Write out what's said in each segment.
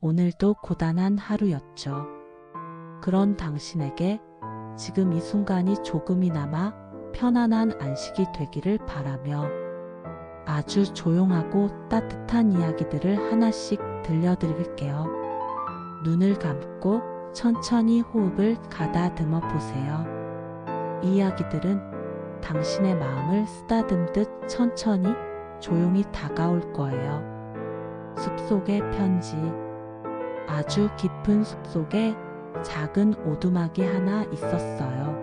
오늘도 고단한 하루였죠. 그런 당신에게 지금 이 순간이 조금이나마 편안한 안식이 되기를 바라며 아주 조용하고 따뜻한 이야기들을 하나씩 들려드릴게요. 눈을 감고 천천히 호흡을 가다듬어 보세요. 이 이야기들은 당신의 마음을 쓰다듬듯 천천히 조용히 다가올 거예요. 숲속의 편지. 아주 깊은 숲속에 작은 오두막이 하나 있었어요.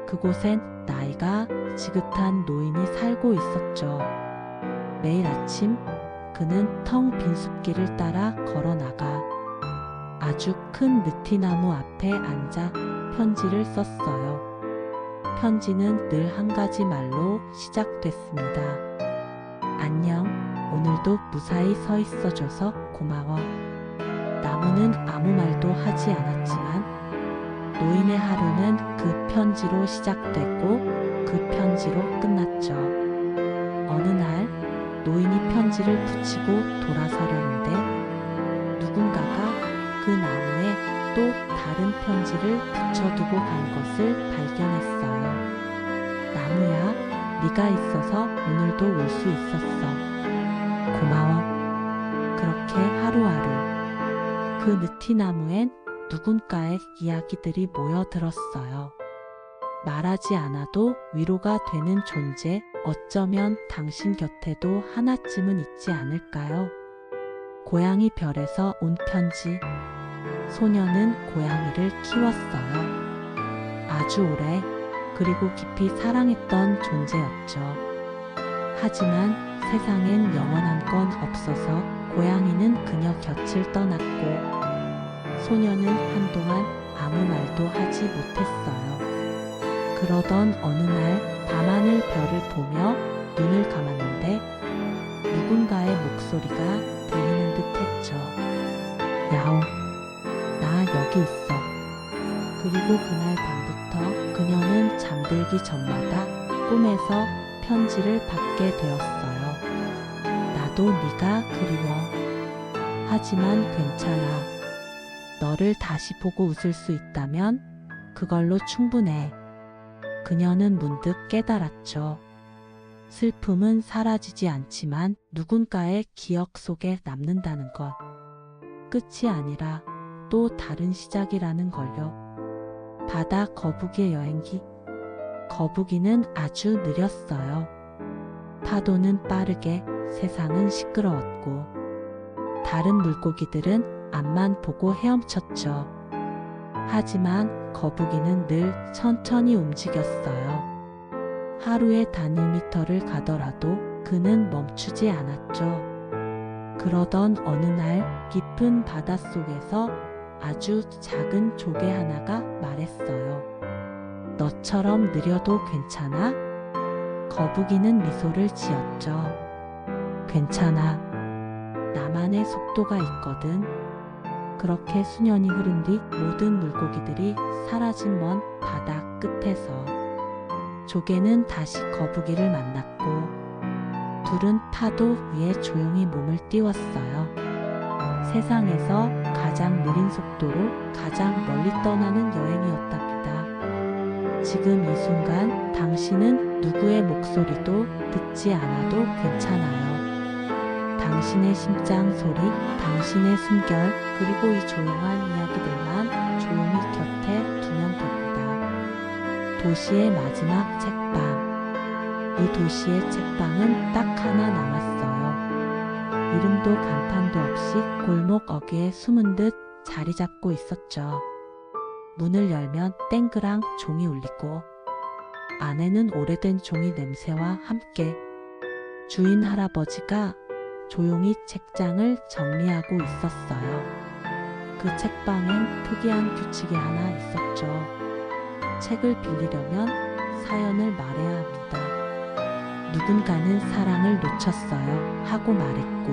그곳엔 나이가 지긋한 노인이 살고 있었죠. 매일 아침 그는 텅 빈 숲길을 따라 걸어 나가 아주 큰 느티나무 앞에 앉아 편지를 썼어요. 편지는 늘 한 가지 말로 시작됐습니다. 안녕, 오늘도 무사히 서 있어줘서 고마워. 나무는 아무 말도 하지 않았지만 노인의 하루는 그 편지로 시작되고 그 편지로 끝났죠. 어느 날 노인이 편지를 붙이고 돌아서려는데 누군가가 그 나무에 또 다른 편지를 붙여두고 간 것을 발견했어요. 나무야, 네가 있어서 오늘도 올 수 있었어. 고마워. 그렇게 하루하루 그 느티나무엔 누군가의 이야기들이 모여들었어요. 말하지 않아도 위로가 되는 존재, 어쩌면 당신 곁에도 하나쯤은 있지 않을까요? 고양이 별에서 온 편지. 소녀는 고양이를 키웠어요. 아주 오래, 그리고 깊이 사랑했던 존재였죠. 하지만 세상엔 영원한 건 없어서 고양이는 그녀 곁을 떠났고 소녀는 한동안 아무 말도 하지 못했어요. 그러던 어느 날 밤하늘 별을 보며 눈을 감았는데 누군가의 목소리가 들리는 듯 했죠. 야옹, 나 여기 있어. 그리고 그날 밤부터 그녀는 잠들기 전마다 꿈에서 편지를 받게 되었어요. 나도 네가 그리워. 하지만 괜찮아. 너를 다시 보고 웃을 수 있다면 그걸로 충분해. 그녀는 문득 깨달았죠. 슬픔은 사라지지 않지만 누군가의 기억 속에 남는다는 것. 끝이 아니라 또 다른 시작이라는 걸요. 바다 거북이의 여행기. 거북이는 아주 느렸어요. 파도는 빠르게, 세상은 시끄러웠고 다른 물고기들은 앞만 보고 헤엄쳤죠. 하지만 거북이는 늘 천천히 움직였어요. 하루에 단위 미터를 가더라도 그는 멈추지 않았죠. 그러던 어느 날 깊은 바닷속에서 아주 작은 조개 하나가 말했어요. 너처럼 느려도 괜찮아? 거북이는 미소를 지었죠. 괜찮아. 나만의 속도가 있거든. 그렇게 수년이 흐른 뒤 모든 물고기들이 사라진 먼 바다 끝에서 조개는 다시 거북이를 만났고 둘은 파도 위에 조용히 몸을 띄웠어요. 세상에서 가장 느린 속도로 가장 멀리 떠나는 여행이었답니다. 지금 이 순간 당신은 누구의 목소리도 듣지 않아도 괜찮아요. 당신의 심장 소리, 당신의 숨결, 그리고 이 조용한 이야기들만 조용히 곁에 두면 됩니다. 도시의 마지막 책방. 이 도시의 책방은 딱 하나 남았어요. 이름도 간판도 없이 골목 어귀에 숨은 듯 자리 잡고 있었죠. 문을 열면 땡그랑 종이 울리고 안에는 오래된 종이 냄새와 함께 주인 할아버지가 조용히 책장을 정리하고 있었어요. 그 책방엔 특이한 규칙이 하나 있었죠. 책을 빌리려면 사연을 말해야 합니다. 누군가는 사랑을 놓쳤어요 하고 말했고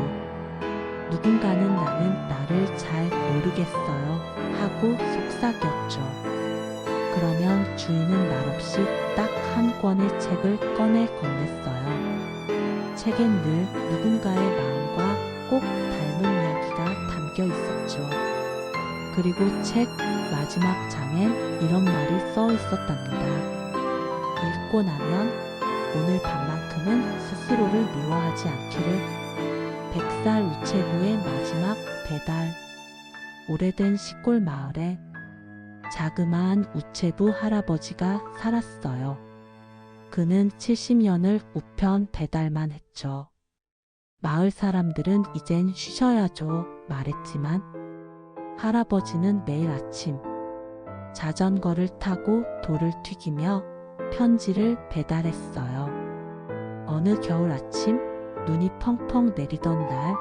누군가는 나는 나를 잘 모르겠어요 하고 속삭였죠. 그러면 주인은 말없이 딱 한 권의 책을 꺼내 건넸어요. 책엔 늘 누군가의 마음과 꼭 닮은 이야기가 담겨 담겨 있었죠. 그리고 책 마지막 장엔 이런 말이 써 있었답니다. 읽고 나면 오늘 밤만큼은 스스로를 미워하지 않기를. 100살 우체부의 마지막 배달. 오래된 시골 마을에 자그마한 우체부 할아버지가 살았어요. 그는 70년을 우편 배달만 했죠. 마을 사람들은 이젠 쉬셔야죠 말했지만 할아버지는 매일 아침 자전거를 타고 돌을 튀기며 편지를 배달했어요. 어느 겨울 아침 눈이 펑펑 내리던 날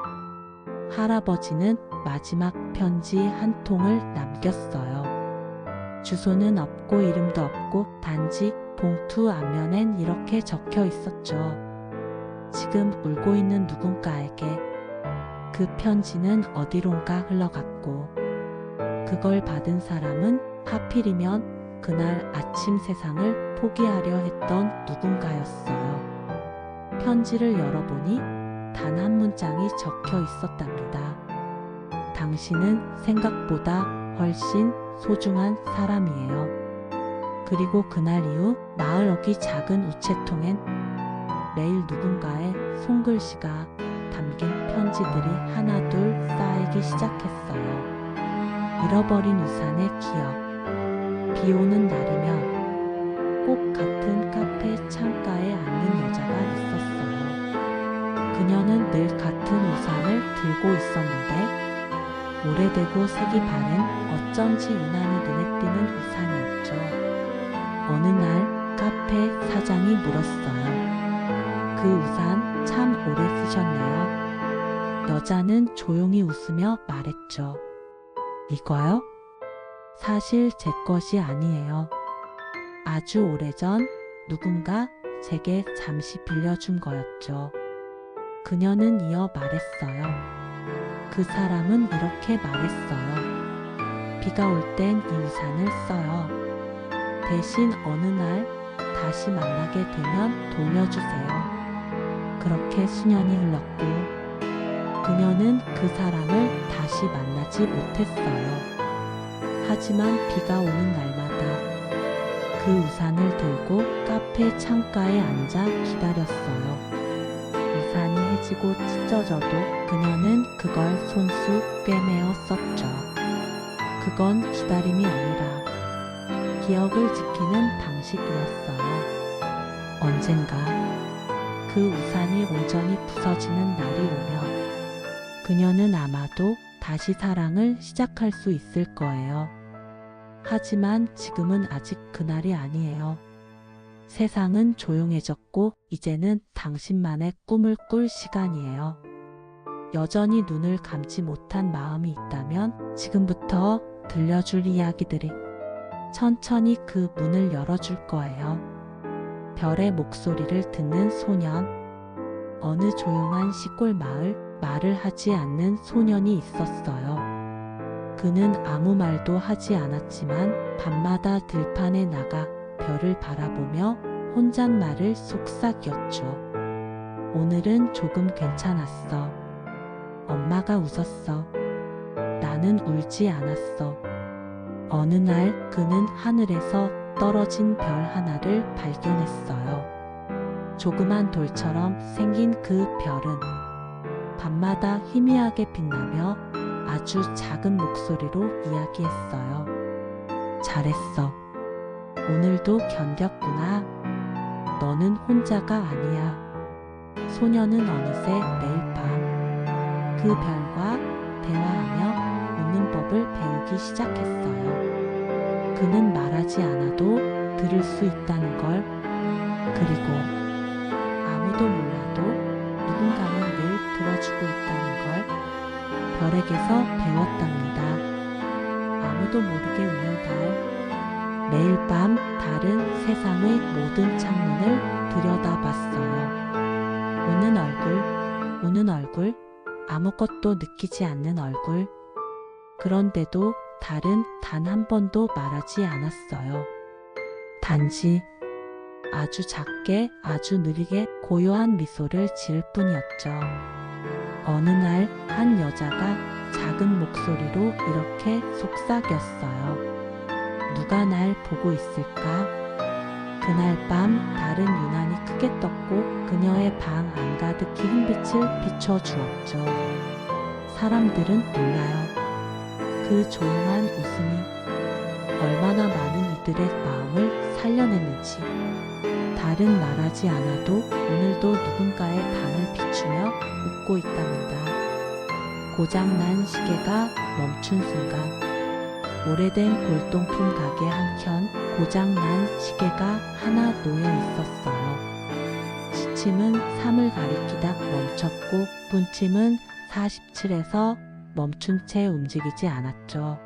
할아버지는 마지막 편지 한 통을 남겼어요. 주소는 없고 이름도 없고 단지 봉투 앞면엔 이렇게 적혀 있었죠. 지금 울고 있는 누군가에게. 그 편지는 어디론가 흘러갔고 그걸 받은 사람은 하필이면 그날 아침 세상을 포기하려 했던 누군가였어요. 편지를 열어보니 단 한 문장이 적혀 있었답니다. 당신은 생각보다 훨씬 소중한 사람이에요. 그리고 그날 이후 마을 어귀 작은 우체통엔 매일 누군가의 손글씨가 담긴 편지들이 하나둘 쌓이기 시작했어요. 잃어버린 우산의 기억. 비 오는 날이면 꼭 같은 카페 창가에 앉는 여자가 있었어요. 그녀는 늘 같은 우산을 들고 있었는데 오래되고 색이 바른 어쩐지 유난히 눈에 띄는 우산이었죠. 어느 날 카페 사장이 물었어요. 그 우산 참 오래 쓰셨네요. 여자는 조용히 웃으며 말했죠. 이거요? 사실 제 것이 아니에요. 아주 오래전 누군가 제게 잠시 빌려준 거였죠. 그녀는 이어 말했어요. 그 사람은 이렇게 말했어요. 비가 올 땐 이 우산을 써요. 대신 어느 날 다시 만나게 되면 돌려주세요. 그렇게 수년이 흘렀고 그녀는 그 사람을 다시 만나지 못했어요. 하지만 비가 오는 날마다 그 우산을 들고 카페 창가에 앉아 기다렸어요. 우산이 해지고 찢어져도 그녀는 그걸 손수 꿰매어 썼죠. 그건 기다림이 아니라 기억을 지키는 방식이었어요. 언젠가 그 우산이 온전히 부서지는 날이 오면 그녀는 아마도 다시 사랑을 시작할 수 있을 거예요. 하지만 지금은 아직 그날이 아니에요. 세상은 조용해졌고 이제는 당신만의 꿈을 꿀 시간이에요. 여전히 눈을 감지 못한 마음이 있다면 지금부터 들려줄 이야기들이 천천히 그 문을 열어줄 거예요. 별의 목소리를 듣는 소년. 어느 조용한 시골 마을, 말을 하지 않는 소년이 있었어요. 그는 아무 말도 하지 않았지만 밤마다 들판에 나가 별을 바라보며 혼잣말을 속삭였죠. 오늘은 조금 괜찮았어. 엄마가 웃었어. 나는 울지 않았어. 어느 날 그는 하늘에서 떨어진 별 하나를 발견했어요. 조그만 돌처럼 생긴 그 별은 밤마다 희미하게 빛나며 아주 작은 목소리로 이야기했어요. 잘했어. 오늘도 견뎠구나. 너는 혼자가 아니야. 소녀는 어느새 매일 밤 그 별과 대화하며 웃는 법을 배우기 시작했어요. 그는 말하지 않아도 들을 수 있다는 걸, 그리고 아무도 몰라도 누군가는 늘 들어주고 있다는 걸 별에게서 배웠답니다. 아무도 모르게 우는 달. 매일 밤 달은 세상의 모든 창문을 들여다봤어요. 우는 얼굴, 아무것도 느끼지 않는 얼굴. 그런데도 달은 단 한 번도 말하지 않았어요. 단지 아주 작게, 아주 느리게 고요한 미소를 지을 뿐이었죠. 어느 날 한 여자가 작은 목소리로 이렇게 속삭였어요. 누가 날 보고 있을까? 그날 밤 달은 유난히 크게 떴고 그녀의 방 안가득히 흰빛을 비춰주었죠. 사람들은 몰라요. 그 조용한 웃음이 얼마나 많은 이들의 마음을 살려냈는지. 달은 말하지 않아도 오늘도 누군가의 방을 비추며 웃고 있답니다. 고장난 시계가 멈춘 순간, 오래된 골동품 가게 한켠 고장난 시계가 하나 놓여 있었어요. 시침은 3을 가리키다 멈췄고 분침은 47에서 멈춘 채 움직이지 않았죠.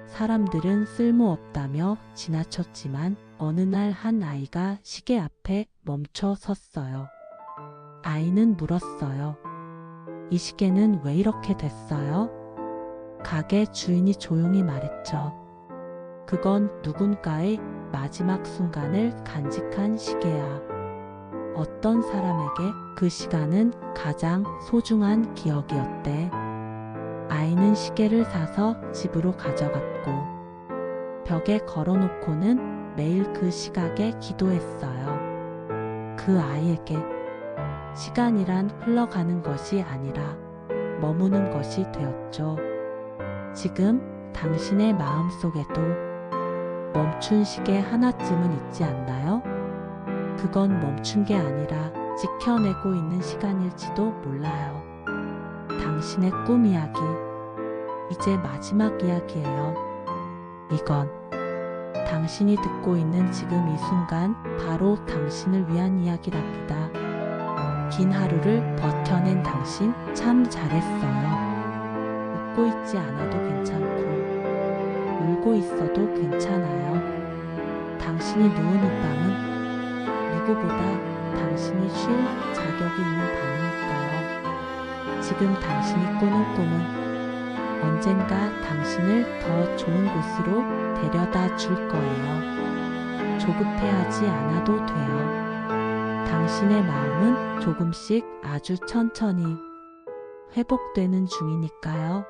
사람들은 쓸모없다며 지나쳤지만 어느 날 한 아이가 시계 앞에 멈춰 섰어요. 아이는 물었어요. 이 시계는 왜 이렇게 됐어요? 가게 주인이 조용히 말했죠. 그건 누군가의 마지막 순간을 간직한 시계야. 어떤 사람에게 그 시간은 가장 소중한 기억이었대. 아이는 시계를 사서 집으로 가져갔고 벽에 걸어놓고는 매일 그 시각에 기도했어요. 그 아이에게 시간이란 흘러가는 것이 아니라 머무는 것이 되었죠. 지금 당신의 마음속에도 멈춘 시계 하나쯤은 있지 않나요? 그건 멈춘 게 아니라 지켜내고 있는 시간일지도 몰라요. 당신의 꿈 이야기, 이제 마지막 이야기예요. 이건 당신이 듣고 있는 지금 이 순간 바로 당신을 위한 이야기랍니다. 긴 하루를 버텨낸 당신 참 잘했어요. 웃고 있지 않아도 괜찮고 울고 있어도 괜찮아요. 당신이 누우는 밤은 누구보다 당신이 쉴 자격이 있는 밤이니까요. 지금 당신이 꾸는 꿈은 언젠가 당신을 더 좋은 곳으로 데려다 줄 거예요. 조급해하지 않아도 돼요. 당신의 마음은 조금씩 아주 천천히 회복되는 중이니까요.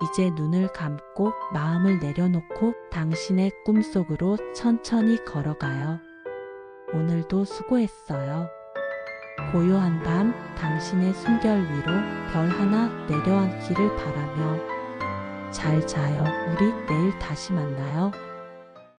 이제 눈을 감고 마음을 내려놓고 당신의 꿈속으로 천천히 걸어가요. 오늘도 수고했어요. 고요한 밤 당신의 숨결 위로 별 하나 내려앉기를 바라며 잘 자요. 우리 내일 다시 만나요.